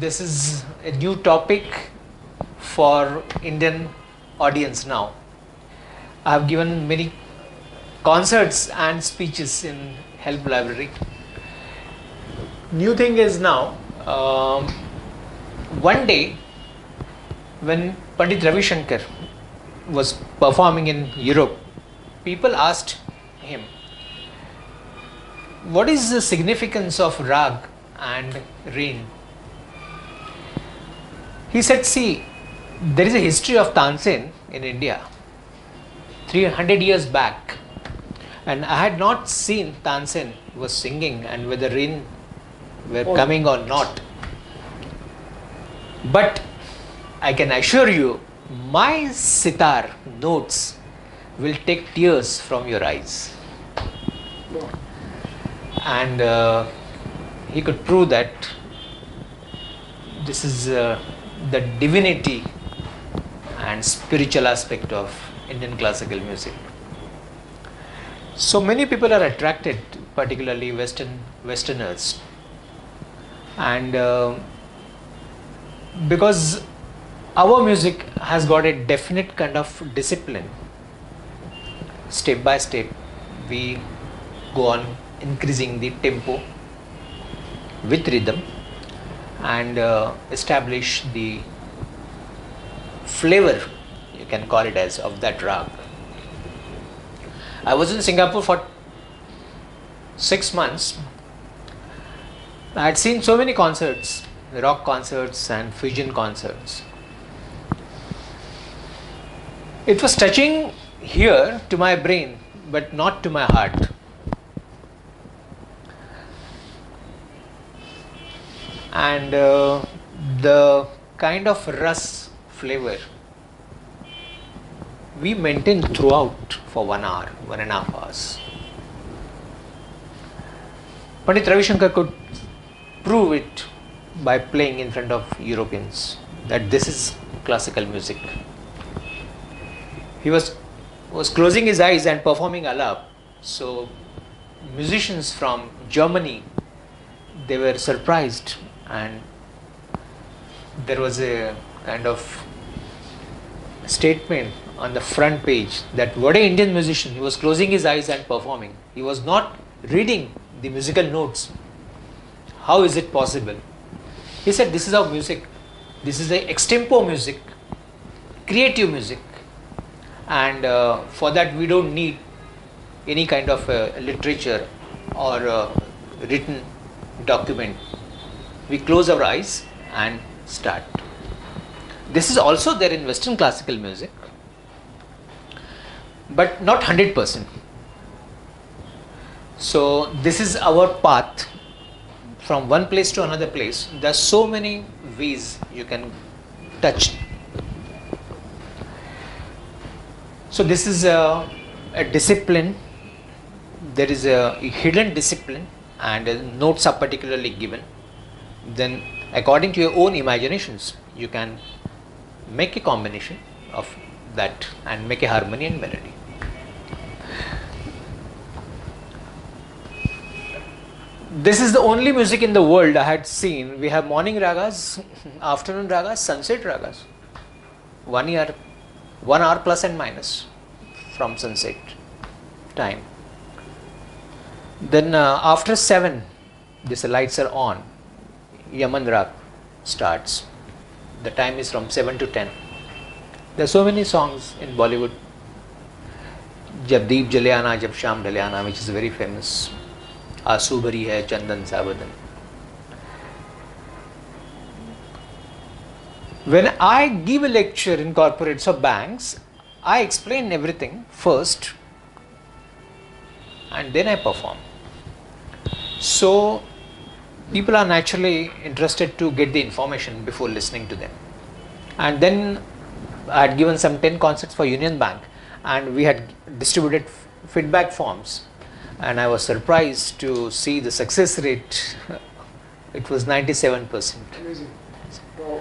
this is a new topic for Indian audience now. I have given many concerts and speeches in Help Library. New thing is now, one day when Pandit Ravi Shankar was performing in Europe, people asked him, what is the significance of rag and rain? He said, see, there is a history of Tansen in India 300 years back, and I had not seen Tansen was singing and whether rain were coming or not. But I can assure you, my sitar notes will take tears from your eyes. And he could prove that this is the divinity and spiritual aspect of Indian classical music. So many people are attracted, particularly Westerners, and because our music has got a definite kind of discipline. Step by step, we go on increasing the tempo with rhythm and establish the flavor, you can call it as, of that rag. I was in Singapore for 6 months. I had seen so many concerts, rock concerts and fusion concerts. It was touching here to my brain, but not to my heart. And the kind of ras flavor we maintained throughout for 1 hour, 1.5 hours. Pandit Ravi Shankar could prove it by playing in front of Europeans that this is classical music. He was closing his eyes and performing alap. So musicians from Germany, they were surprised, and there was a kind of statement on the front page that what an Indian musician, he was closing his eyes and performing. He was not reading the musical notes. How is it possible? He said, this is our music. This is a extempo music, creative music. And for that we don't need any kind of literature or written document. We close our eyes and start. This is also there in Western classical music, but not 100%. So this is our path from one place to another place. There are so many ways you can touch. So this is a discipline. There is a hidden discipline, and notes are particularly given. Then according to your own imaginations, you can make a combination of that and make a harmony and melody. This is the only music in the world I had seen. We have morning ragas, afternoon ragas, sunset ragas. 1 hour plus and minus from sunset time. Then after 7, these lights are on. Yaman Rag starts. The time is from 7 to 10. There are so many songs in Bollywood. Jab Deep Jale Aana, Jab Sham Dhale Aana, which is very famous. Aasu Bhari Hai, Chandan Sabadan. When I give a lecture in corporates or banks, I explain everything first and then I perform. So people are naturally interested to get the information before listening to them. And then I had given some 10 concerts for Union Bank, and we had distributed feedback forms, and I was surprised to see the success rate. It was 97%. Amazing. Wow.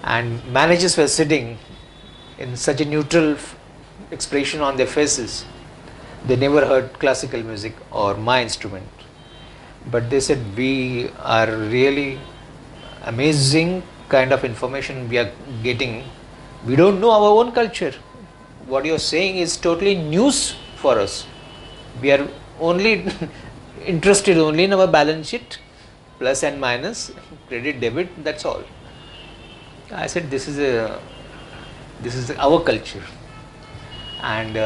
And managers were sitting in such a neutral expression on their faces. They never heard classical music or my instrument. But they said, we are really amazing kind of information we are getting. We don't know our own culture. What you are saying is totally news for us. We are only interested only in our balance sheet, plus and minus, credit, debit. That's all. I said this is our culture, and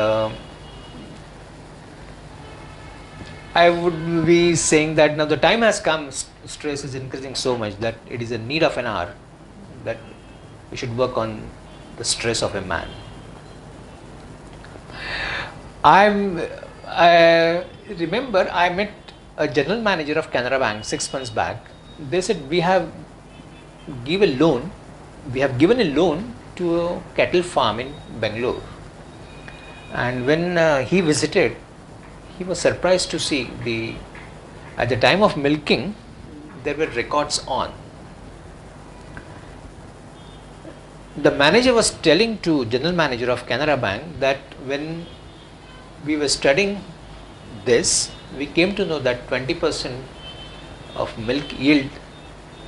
I would be saying that now the time has come. Stress is increasing so much that it is a need of an hour that we should work on the stress of a man. I remember I met a general manager of Canara Bank 6 months back. They said we have given a loan to a cattle farm in Bangalore, and when he visited, he was surprised to see at the time of milking there were records on. The manager was telling to general manager of Canara Bank that when we were studying this, we came to know that 20% of milk yield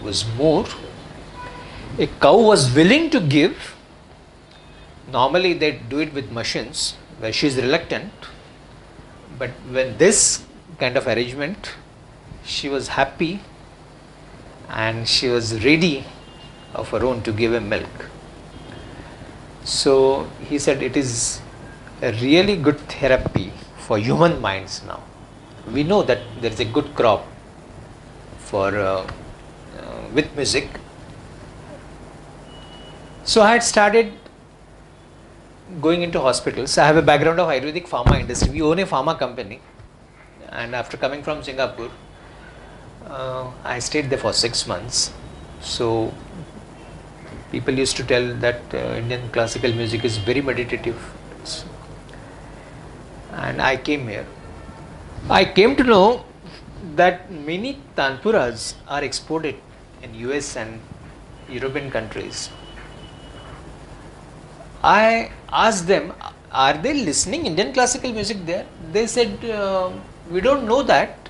was more. A cow was willing to give. Normally they do it with machines where she is reluctant, but when this kind of arrangement, she was happy and she was ready of her own to give him milk. So he said it is a really good therapy for human minds now. We know that there is a good crop for with music. So I had started going into hospitals. I have a background of Ayurvedic pharma industry. We own a pharma company, and after coming from Singapore, I stayed there for 6 months. So people used to tell that Indian classical music is very meditative, and I came here. I came to know that many tanpuras are exported in US and European countries. I asked them, are they listening Indian classical music there? They said, we don't know that.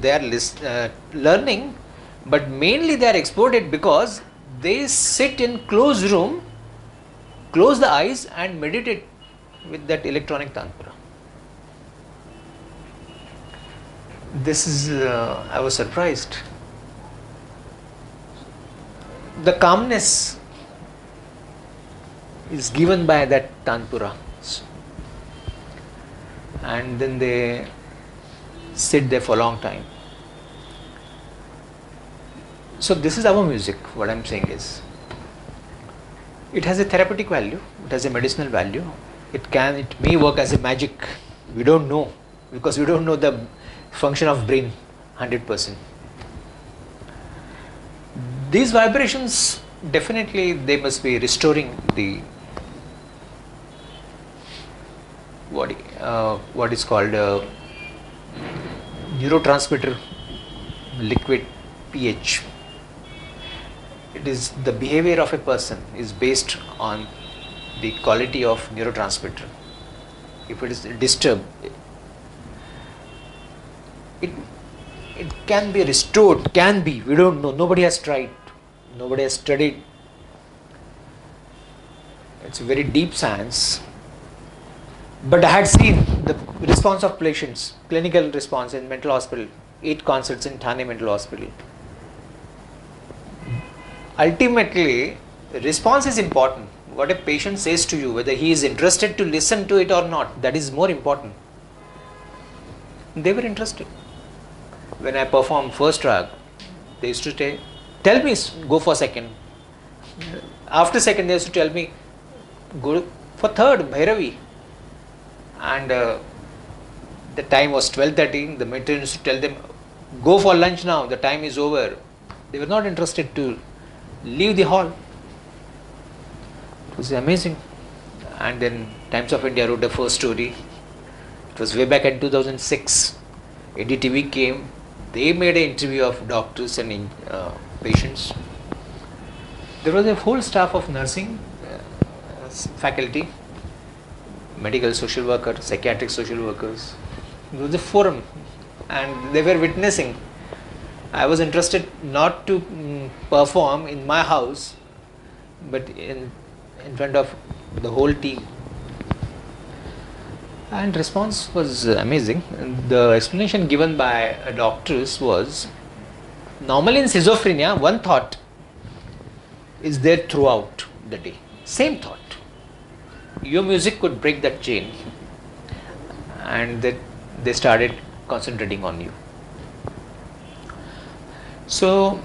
They are learning, but mainly they are exported because they sit in closed room, close the eyes and meditate with that electronic tanpura. This is, I was surprised. The calmness is given by that tanpura, and then they sit there for a long time. So this is our music. What I am saying is, it has a therapeutic value, it has a medicinal value, it may work as a magic. We don't know, because we don't know the function of brain 100%. These vibrations, definitely they must be restoring the what is called neurotransmitter liquid pH. It is the behavior of a person is based on the quality of neurotransmitter. If it is disturbed, it can be restored, we don't know, nobody has tried, nobody has studied. It's a very deep science. But I had seen the response of patients, clinical response in mental hospital, 8 consults in Thane mental hospital. Ultimately, response is important. What a patient says to you, whether he is interested to listen to it or not, that is more important. They were interested. When I performed first rag, they used to say, tell me, go for second. After second, they used to tell me, go for third, Bhairavi. And the time was 12:30. The mentor used to tell them, go for lunch now, the time is over. They were not interested to leave the hall. It was amazing. And then Times of India wrote the first story. It was way back in 2006. ADTV came. They made an interview of doctors and patients. There was a whole staff of nursing faculty, medical social workers, psychiatric social workers. It was a forum, and they were witnessing. I was interested not to perform in my house, but in front of the whole team. And response was amazing. The explanation given by doctors was, normally in schizophrenia, one thought is there throughout the day. Same thought. Your music could break that chain, and that they started concentrating on you. So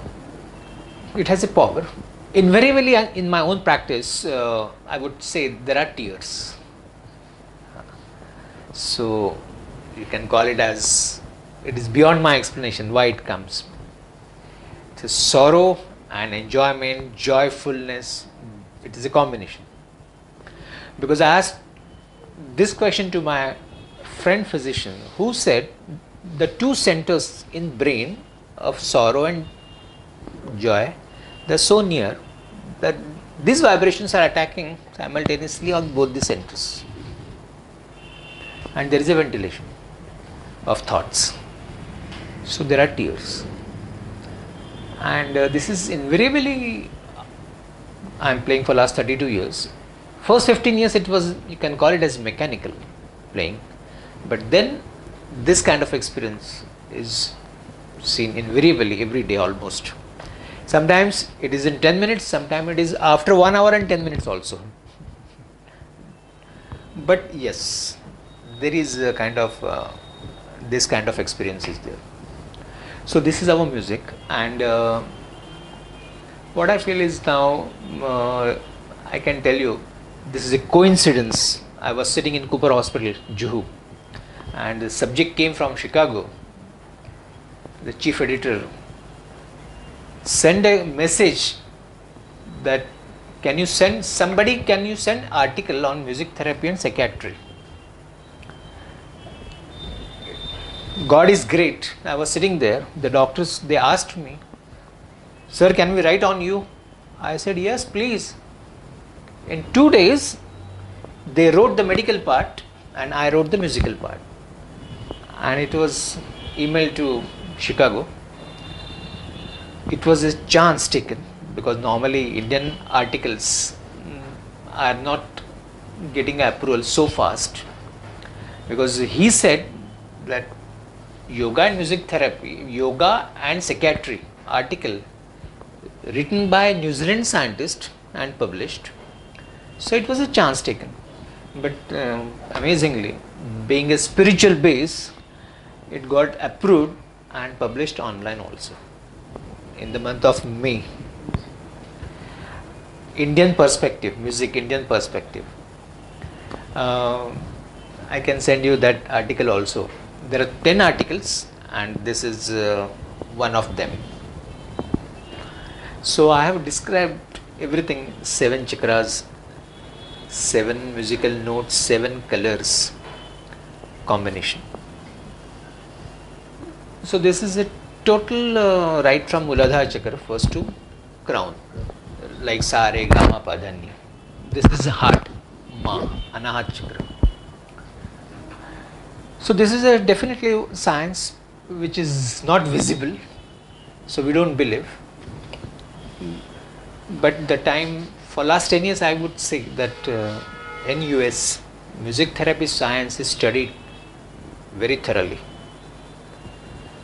it has a power. Invariably, in my own practice, I would say there are tears. So you can call it as, it is beyond my explanation why it comes. It is sorrow and enjoyment, joyfulness. It is a combination. Because I asked this question to my friend physician, who said the two centers in brain of sorrow and joy, they are so near that these vibrations are attacking simultaneously on both the centers, and there is a ventilation of thoughts. So there are tears, and this is invariably, I am playing for last 32 years. First 15 years it was, you can call it as mechanical playing, but then this kind of experience is seen invariably every day almost. Sometimes it is in 10 minutes, sometimes it is after 1 hour and 10 minutes also. But yes, there is a kind of this kind of experience is there. So this is our music, and what I feel is now, I can tell you, this is a coincidence. I was sitting in Cooper Hospital, Juhu, and the subject came from Chicago. The chief editor sent a message that, can you send article on music therapy and psychiatry. God is great. I was sitting there. The doctors, they asked me, sir, can we write on you? I said, yes, please. In 2 days, they wrote the medical part and I wrote the musical part. And it was emailed to Chicago. It was a chance taken, because normally Indian articles are not getting approval so fast, because he said that yoga and music therapy, yoga and psychiatry article written by New Zealand scientist and published. So it was a chance taken, but amazingly, being a spiritual base, it got approved and published online also in the month of May. Indian perspective, music Indian perspective. I can send you that article also. There are 10 articles and this is one of them. So I have described everything: 7 chakras, 7 musical notes, 7 colors combination. So this is a total right from Muladhara chakra first to crown, like sa re ga ma pa dha ni. This is heart, ma, anahat chakra. So this is a definitely science which is not visible, so we don't believe. But the time for last 10 years, I would say that in US, music therapy science is studied very thoroughly,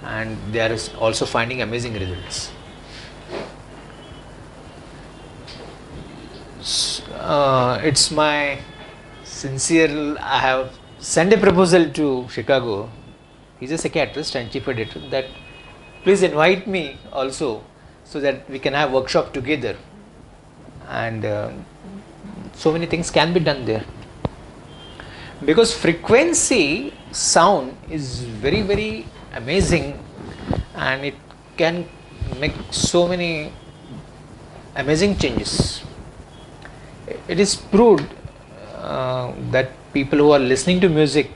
and they are also finding amazing results. It's my sincere, I have sent a proposal to Chicago. He's a psychiatrist and chief editor, that please invite me also, so that we can have workshop together, and so many things can be done there, because frequency sound is very, very amazing, and it can make so many amazing changes. It is proved that people who are listening to music,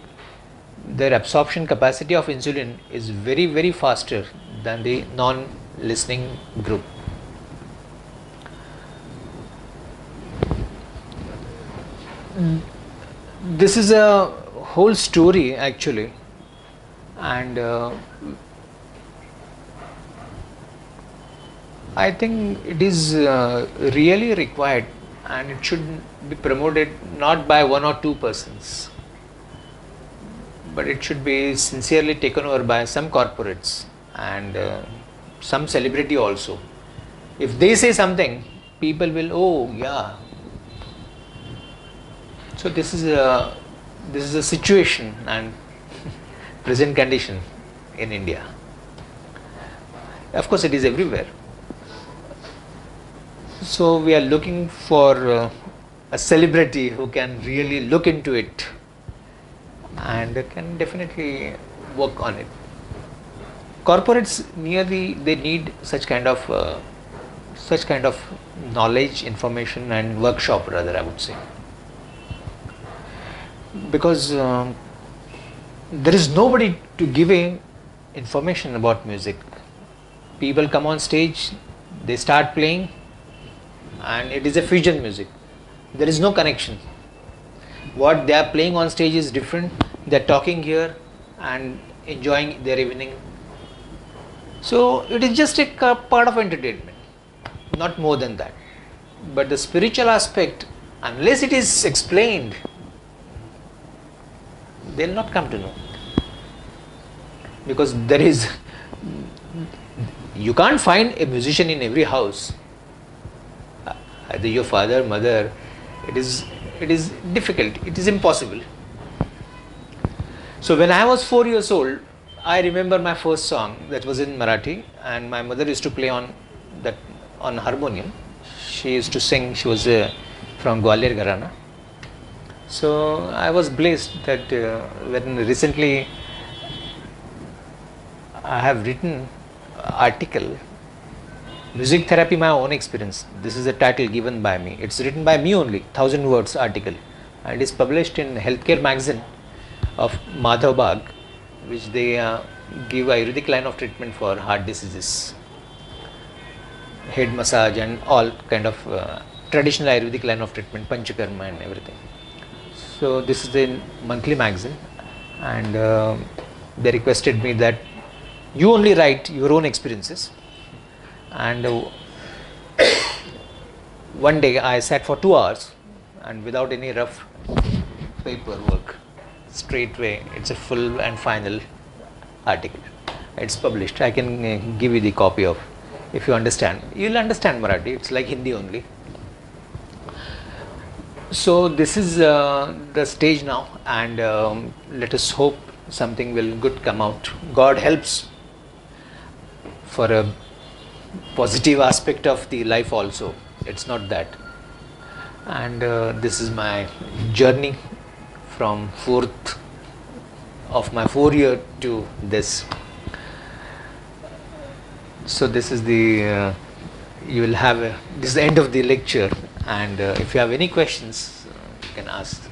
their absorption capacity of insulin is very, very faster than the non-listening group. This is a whole story actually, and I think it is really required, and it should be promoted not by one or two persons, but it should be sincerely taken over by some corporates and some celebrity also. If they say something, people will, oh yeah. So this is a situation and present condition in India. Of course, it is everywhere. So we are looking for a celebrity who can really look into it and can definitely work on it. Corporates they need such kind of knowledge, information, and workshop rather, I would say, because there is nobody to give information about music. People come on stage, they start playing, and it is a fusion music. There is no connection. What they are playing on stage is different. They are talking here and enjoying their evening. So it is just a part of entertainment, not more than that. But the spiritual aspect, unless it is explained, they will not come to know. Because you can't find a musician in every house. Either your father, mother, it is difficult, it is impossible. So when I was 4 years old, I remember my first song that was in Marathi, and my mother used to play on harmonium. She used to sing. She was from Gwalior Gharana. So I was blessed that when recently I have written article, Music Therapy, My Own Experience. This is a title given by me. It's written by me only, 1000 words article. And it is published in Healthcare magazine of Madhav Bagh, which they give Ayurvedic line of treatment for heart diseases, head massage and all kind of traditional Ayurvedic line of treatment, Panchakarma and everything. So this is the monthly magazine, and they requested me that you only write your own experiences. And one day I sat for 2 hours, and without any rough paperwork, straightway it's a full and final article. It's published. I can give you the copy of, if you understand. You'll understand Marathi. It's like Hindi only. So this is the stage now, and let us hope something will good come out. God helps for a positive aspect of the life also. It's not that. And this is my journey from 4th of my 4 year to this. So this is the you will have this is the end of the lecture, and if you have any questions you can ask.